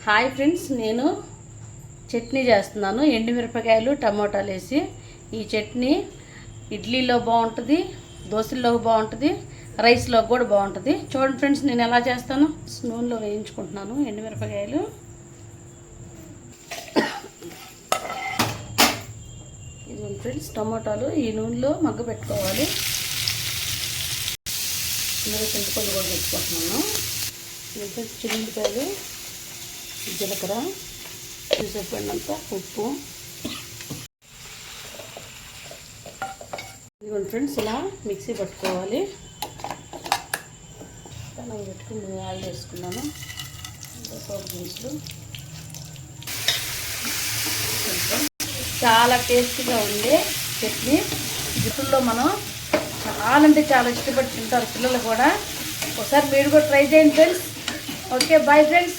Hi friends, నేను చట్నీ చేస్తున్నాను. ఎండుమిరపకాయలు టమోటాలు వేసి ఈ చట్నీ ఇడ్లీలో బాగుంటుంది, దోశల్లో బాగుంటుంది, రైస్లో కూడా బాగుంటుంది. చూడండి ఫ్రెండ్స్, నేను ఎలా చేస్తాను. నూనెలో వేయించుకుంటున్నాను ఎండుమిరపకాయలు. ఇది ఫ్రెండ్స్ టమోటాలు ఈ నూనెలో మగ్గ పెట్టుకోవాలి. ఇందులో చింతపండు కూడా పెట్టుకుంటున్నాను. చిల్లిపాయలు, జీలకర్ర, సరిపడినంత ఉప్పు. ఇదిగోండి ఫ్రెండ్స్, ఇలా మిక్సీ పట్టుకోవాలి. మనం పెట్టుకుని ఆయిల్ వేసుకున్నాను. పోపు దినుసులు. చాలా టేస్టీగా ఉండే చట్నీ. జుట్టుల్లో మనం చాలా అంటే చాలా ఇష్టపడి తింటారు పిల్లలు కూడా. ఒకసారి మీరు కూడా ట్రై చేయండి ఫ్రెండ్స్. Okay, bye friends.